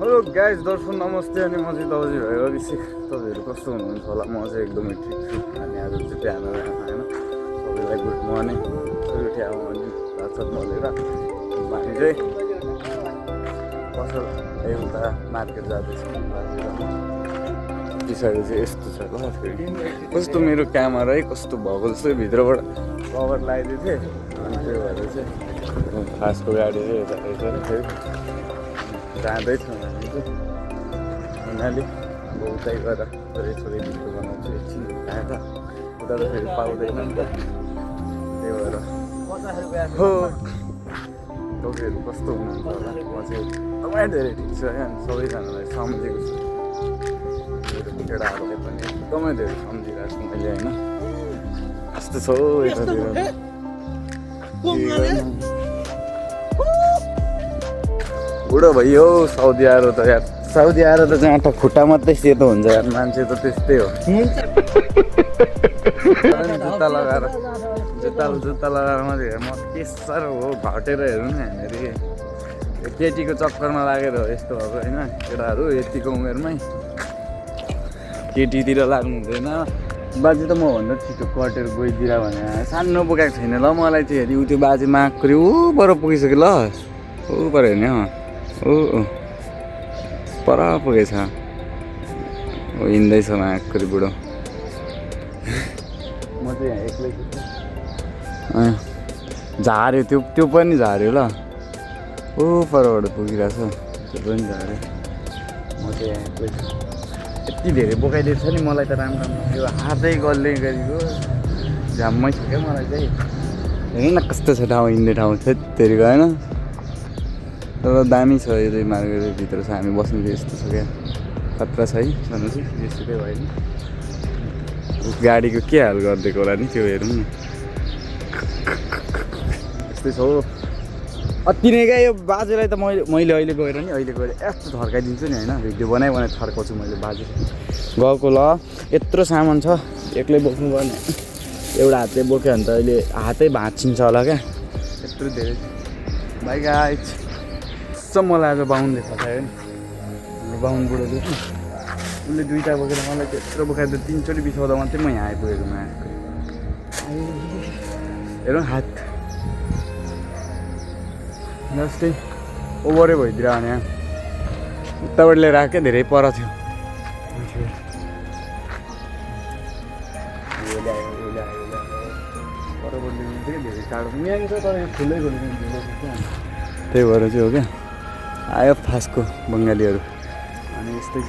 Hello guys दर्शक नमस्ते अनि म चाहिँ दाउजी भयो अभिषेक तपाईँहरू कस्तो हुनुहुन्छ होला म चाहिँ एकदमै ठिक छु अनि आज चाहिँ बिहान होइन सबैलाई गुड मर्निङ उठ्यो अनि रातसात बोलेर हामी चाहिँ पसल एउटा मार्केट जाँदैछौँ पछाडि चाहिँ यस्तो छ ल फेरि कस्तो मेरो क्यामेरा है कस्तो भएको जस्तो भित्रबाट कभर लगाइदिएको थिएँ अनि त्यो भएर चाहिँ खासको गाडी चाहिँ यता फेरि जाँदैछौँ हामी चाहिँ उनीहरूले अब उतै गएर छोरी छोरी भिडियो बनाउँछु एकछिन आएर उता त फेरि पाउँदैन नि त त्यही भएर हो तपाईँहरू कस्तो हुनुहुन्छ होला म चाहिँ एकदमै धेरै ठिक छु है अनि सबैजनालाई सम्झेको छु मेरो केटाहरूले पनि एकदमै धेरै सम्झिरहेको छु मैले होइन कस्तो छ हौ यतातिर बुढो भइयो साउदी आएर त यार साउदी आएर त जहाँ त खुट्टा मात्रै सेतो हुन्छ यार मान्छे त त्यस्तै हो जुत्ता लगाएर जुत्ता लगाएर मात्रै म के साह्रो हो घटेर हेरौँ न यहाँनिर केटीको चक्करमा लागेर हो यस्तो भएको होइन केटाहरू यतिको उमेरमै केटीतिर लाग्नु हुँदैन बाजे त मभन्दा छिटो कटेर गइदिएर भने सानो बोकाएको छैन ल मलाई चाहिँ हेरि उ त्यो बाजे माग्यो ऊ पर पुगिसक्यो ल ऊ पर हेर्ने ओ पर पुगेछ हिँड्दैछ माग्यो बुढो म चाहिँ यहाँ एक्लै झाऱ्यो त्यो पनि झाऱ्यो ल ऊ परबाट पुगिरहेछ त्यो पनि झाऱ्यो म चाहिँ यहाँ एक्लै छु यति धेरै बोकाइदिएको छ नि मलाई त राम्रो त्यो हातै गल्ने गरेको झ्याम्मै छ क्या मलाई चाहिँ हेर्नु न कस्तो छ ठाउँ हिँड्ने ठाउँ त्यतिखेरको होइन तर दामी छ यो चाहिँ मार्केटभित्र छ हामी बस्नु चाहिँ यस्तो छ क्या खतरा छ है भन्नु चाहिँ यस्तै भयो नि गाडीको के हाल गरिदिएको होला नि त्यो हेरौँ न यस्तै छ हौ अति नै क्या यो बाजेलाई त मैले अहिले गएर नि अहिले गएर यस्तो थर्काइदिन्छु नि होइन भिडियो बनाइ थर्काउँछु मैले बाजे गएको ल यत्रो सामान छ एक्लै बोक्नु पर्ने एउटा हातले बोक्यो भने त अहिले हातै भाँचिन्छ होला क्या यत्रो धेरै भाइ गाइज मलाई आज बाहुनले फसायो नि बाहुन बुढोले उसले दुईवटा बोकेर मलाई त्यत्रो बोकाएर 3 चोटि बिसाउँदा मात्रै म यहाँ आइपुगेको हेरौँ हात जस्तै ओभरै भइदिएर भने उताबाट लिएर आएको क्या धेरै पर थियो परबाट ल्याउनु थियो धेरै टाढो यहाँ छ तर यो ठुलै खोल्नु त्यही भएर चाहिँ हो क्या आयो फासको बङ्गालीहरू अनि यस्तै छ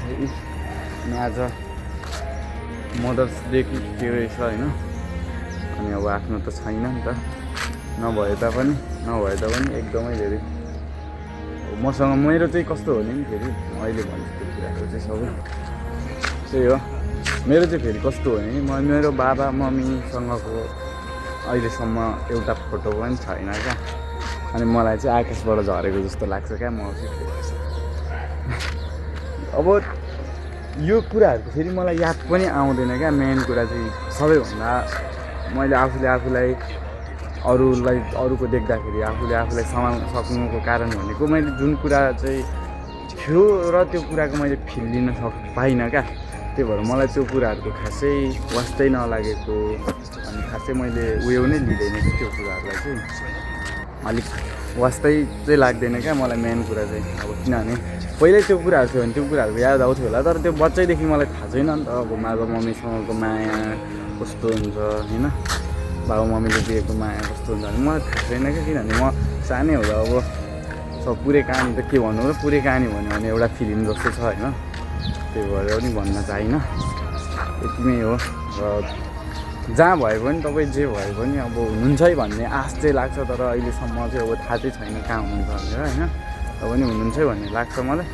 अनि आज मदर्स डे के रहेछ होइन अनि अब आफ्नो त छैन नि त नभए तापनि एकदमै धेरै मसँग मेरो चाहिँ कस्तो हो नि फेरि अहिले भनेको कुराहरू चाहिँ सबै त्यही हो मेरो चाहिँ फेरि कस्तो हो नि मेरो बाबा मम्मीसँगको अहिलेसम्म एउटा फोटो पनि छैन क्या अनि मलाई चाहिँ आकाशबाट झरेको जस्तो लाग्छ क्या म अब यो कुराहरूको फेरि मलाई याद पनि आउँदैन क्या मेन कुरा चाहिँ सबैभन्दा मैले आफूलाई अरूको देख्दाखेरि आफूलाई सम्हाल्न सक्नुको कारण भनेको मैले जुन कुरा चाहिँ थियो र त्यो कुराको मैले फिल लिन पाइनँ क्या त्यही भएर मलाई त्यो कुराहरूको खासै वास्तै नलागेको अनि खासै मैले उयो नै लिँदैन कि त्यो कुराहरूलाई चाहिँ अलिक वास्तै चाहिँ लाग्दैन क्या मलाई मेन कुरा चाहिँ अब किनभने पहिल्यै त्यो कुराहरू थियो भने त्यो कुराहरूको याद आउँथ्यो होला तर त्यो बच्चैदेखि मलाई थाहा छैन नि त अब बाबा मम्मीसँगको माया कस्तो हुन्छ होइन बाबा मम्मीले दिएको माया कस्तो हुन्छ भने मलाई थाहा छैन क्या किनभने म सानै हुँदा अब सब पुरै कहानी त के भन्नु र पुरै कहानी भन्यो भने एउटा फिल्म जस्तो छ होइन त्यही भएर पनि भन्न चाहिनँ यति नै हो र जहाँ भए पनि तपाईँ जे भए पनि अब हुनुहुन्छ है भन्ने आश चाहिँ लाग्छ तर अहिलेसम्म चाहिँ अब थाहा चाहिँ छैन कहाँ हुनुहुन्छ भनेर होइन पनि हुनुहुन्छ भन्ने लाग्छ मलाई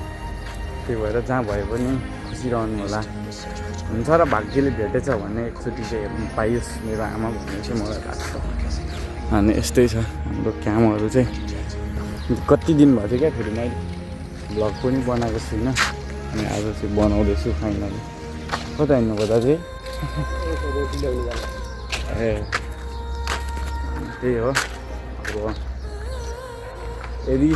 त्यही भएर जहाँ भए पनि खुसी रहनु होला हुन्छ र भाग्यले भेटेछ भने एकचोटि चाहिँ हेर्नु पाइयोस् मेरो आमा भन्ने चाहिँ मलाई लाग्छ अनि यस्तै छ हाम्रो कामहरू चाहिँ कति दिन भएको थियो क्या फेरि मैले भ्लग पनि बनाएको छुइनँ अनि आज चाहिँ बनाउँदैछु फाइनली कता हिँड्नु पर्दा चाहिँ ए त्यही हो अब यदि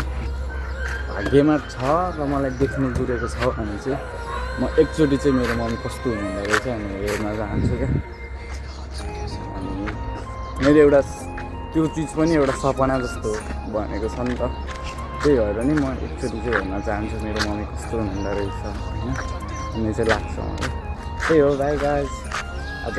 भाग्यमा छ र मलाई देख्नु जुरेको छ भने चाहिँ म एकचोटि चाहिँ मेरो मम्मी कस्तो हुनुहुँदो रहेछ अनि हेर्न चाहन्छु क्या। अनि मेरो एउटा त्यो चिज पनि एउटा सपना जस्तो भनेको छ नि त, त्यही भएर नि म एकचोटि चाहिँ हेर्न चाहन्छु मेरो मम्मी कस्तो हुनुहुँदो रहेछ होइन, भन्ने चाहिँ लाग्छ मलाई। त्यही हो भाइ गाइस, आज